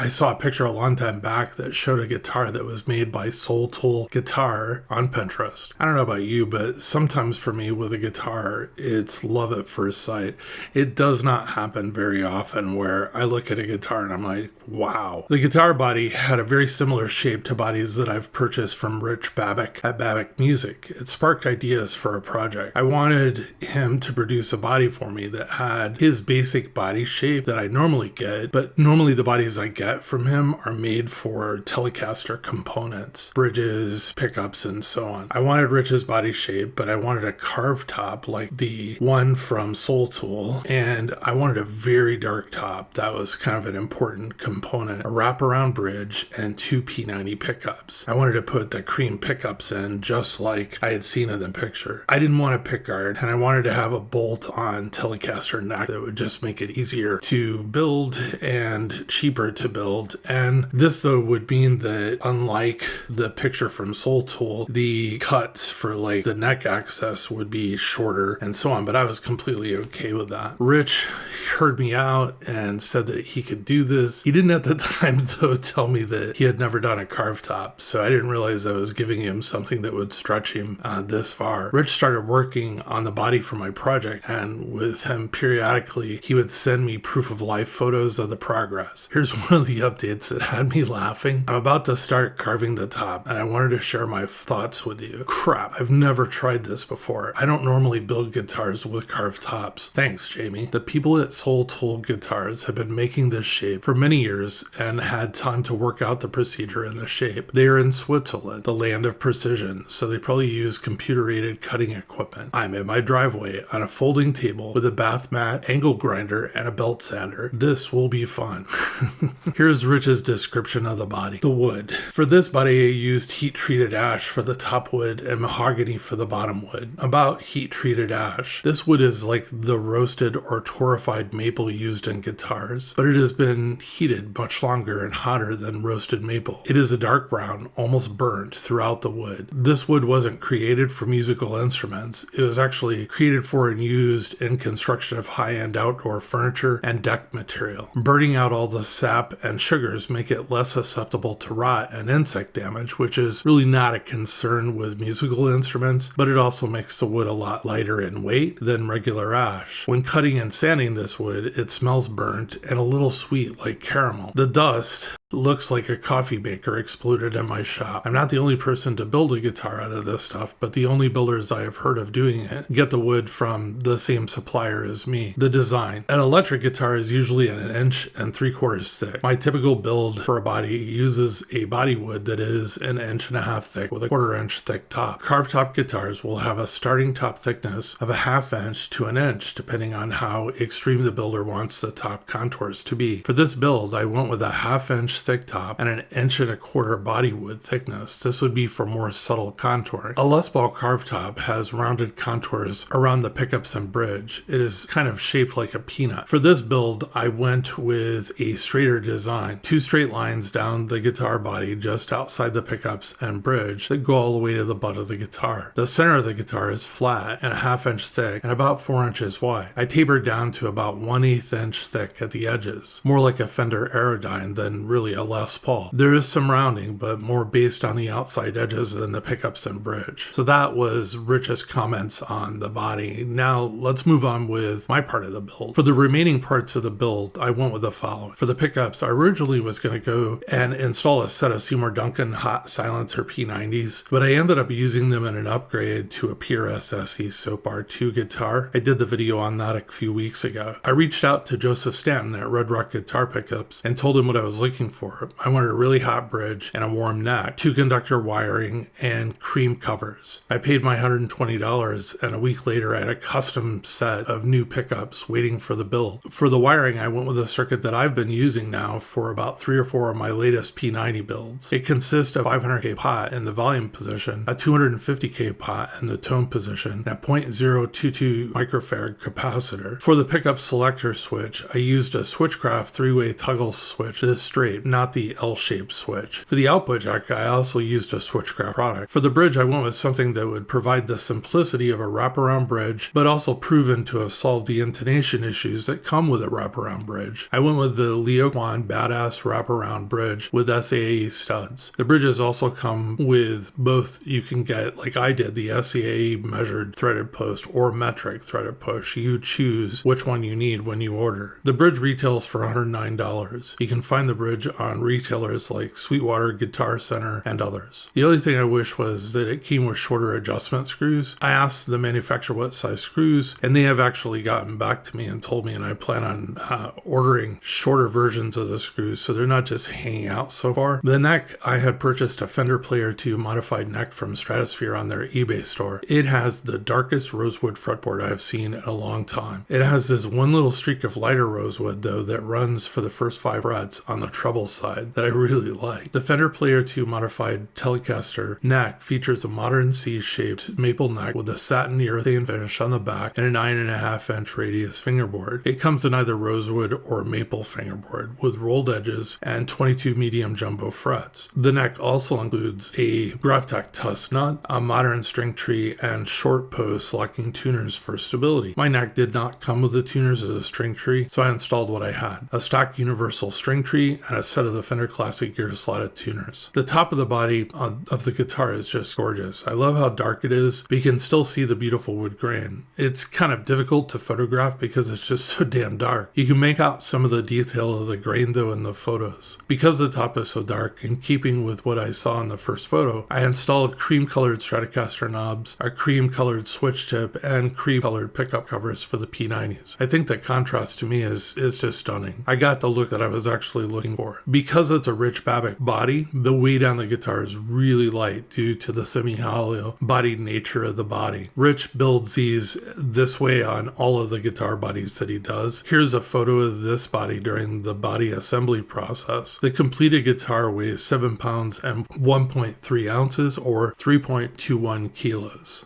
I saw a picture a long time back that showed a guitar that was made by Soul Tool Guitar on Pinterest. I don't know about you, but sometimes for me with a guitar, it's love at first sight. It does not happen very often where I look at a guitar and I'm like, wow. The guitar body had a very similar shape to bodies that I've purchased from Rick Babik at Babik Music. It sparked ideas for a project. I wanted him to produce a body for me that had his basic body shape that I normally get, but normally the bodies I get from him are made for telecaster components, bridges, pickups, and so on. I wanted Rich's body shape, but I wanted a carved top like the one from Soul Tool, and I wanted a very dark top. That was kind of an important component. A wraparound bridge and 2 P-90 pickups. I wanted to put the cream pickups in just like I had seen in the picture. I didn't want a pickguard, and I wanted to have a bolt-on telecaster neck that would just make it easier to build and cheaper to build. And this though would mean that unlike the picture from Soul Tool, the cuts for like the neck access would be shorter and so on, but I was completely okay with that. Rich heard me out and said that he could do this. He didn't at the time though tell me that he had never done a carved top, so I didn't realize I was giving him something that would stretch him this far. Rich started working on the body for my project, and with him periodically he would send me proof of life photos of the progress. Here's one of the updates that had me laughing. I'm about to start carving the top and I wanted to share my thoughts with you. Crap, I've never tried this before. I don't normally build guitars with carved tops. Thanks, Jamie. The people at Soul Tool Guitars have been making this shape for many years and had time to work out the procedure and the shape. They are in Switzerland, the land of precision, so they probably use computer-aided cutting equipment. I'm in my driveway on a folding table with a bath mat, angle grinder, and a belt sander. This will be fun. Here's Rich's description of the body. The wood. For this body, I used heat-treated ash for the top wood and mahogany for the bottom wood. About heat-treated ash. This wood is like the roasted or torrefied maple used in guitars, but it has been heated much longer and hotter than roasted maple. It is a dark brown, almost burnt throughout the wood. This wood wasn't created for musical instruments. It was actually created for and used in construction of high-end outdoor furniture and deck material. Burning out all the sap and sugars make it less susceptible to rot and insect damage, which is really not a concern with musical instruments, but it also makes the wood a lot lighter in weight than regular ash. When cutting and sanding this wood, it smells burnt and a little sweet like caramel. The dust looks like a coffee maker exploded in my shop. I'm not the only person to build a guitar out of this stuff, but the only builders I have heard of doing it get the wood from the same supplier as me. The design. An electric guitar is usually an 1 3/4 thick. My typical build for a body uses a body wood that is 1.5 inches thick with a 1/4 inch thick top. Carved top guitars will have a starting top thickness of a 1/2 inch to 1 inch, depending on how extreme the builder wants the top contours to be. For this build, I went with a 1/2 inch thick top and 1.25 inch body wood thickness. This would be for more subtle contouring. A Les Paul carved top has rounded contours around the pickups and bridge. It is kind of shaped like a peanut. For this build, I went with a straighter design. 2 straight lines down the guitar body just outside the pickups and bridge that go all the way to the butt of the guitar. The center of the guitar is flat and a 1/2 inch thick and about 4 inches wide. I tapered down to about 1/8 inch thick at the edges, more like a Fender Aerodyne than really a Les Paul. There is some rounding, but more based on the outside edges than the pickups and bridge. So that was Rich's comments on the body. Now let's move on with my part of the build. For the remaining parts of the build, I went with the following. For the pickups, I originally was going to go and install a set of Seymour Duncan hot silencer P-90s, but I ended up using them in an upgrade to a PRS-SE Soap R2 guitar. I did the video on that a few weeks ago. I reached out to Joseph Stanton at Red Rock Guitar Pickups and told him what I was looking for. I wanted a really hot bridge and a warm neck, 2-conductor wiring, and cream covers. I paid my $120, and a week later I had a custom set of new pickups waiting for the build. For the wiring, I went with a circuit that I've been using now for about 3 or 4 of my latest P-90 builds. It consists of a 500K pot in the volume position, a 250K pot in the tone position, and a 0.022 microfarad capacitor. For the pickup selector switch, I used a Switchcraft 3-way toggle switch that is straight, shape, not the L-shaped switch. For the output jack, I also used a Switchcraft product. For the bridge, I went with something that would provide the simplicity of a wraparound bridge, but also proven to have solved the intonation issues that come with a wraparound bridge. I went with the Liuquan Badass wraparound bridge with SAE studs. The bridges also come with both. You can get, like I did, the SAE measured threaded post or metric threaded post. You choose which one you need when you order. The bridge retails for $109. You can find the bridge on retailers like Sweetwater, Guitar Center, and others. The only thing I wish was that it came with shorter adjustment screws. I asked the manufacturer what size screws, and they have actually gotten back to me and told me, and I plan on ordering shorter versions of the screws so they're not just hanging out so far. The neck, I had purchased a Fender Player 2 modified neck from Stratosphere on their eBay store. It has the darkest rosewood fretboard I have seen in a long time. It has this one little streak of lighter rosewood though that runs for the first 5 frets on the treble side that I really like. The Fender Player 2 modified Telecaster neck features a modern C-shaped maple neck with a satin urethane finish on the back and a 9.5-inch radius fingerboard. It comes in either rosewood or maple fingerboard with rolled edges and 22 medium jumbo frets. The neck also includes a GravTech tusk nut, a modern string tree, and short post locking tuners for stability. My neck did not come with the tuners as a string tree, so I installed what I had: a stock universal string tree and a set of the Fender Classic gear slotted tuners. The top of the body of the guitar is just gorgeous. I love how dark it is, but you can still see the beautiful wood grain. It's kind of difficult to photograph because it's just so damn dark. You can make out some of the detail of the grain though in the photos. Because the top is so dark, in keeping with what I saw in the first photo, I installed cream colored Stratocaster knobs, a cream colored switch tip, and cream colored pickup covers for the P-90s. I think the contrast to me is just stunning. I got the look that I was actually looking for. Because it's a Rick Babik body, the weight on the guitar is really light due to the semi-hollow bodied nature of the body. Rich builds these this way on all of the guitar bodies that he does. Here's a photo of this body during the body assembly process. The completed guitar weighs 7 pounds and 1.3 ounces or 3.21 kilos.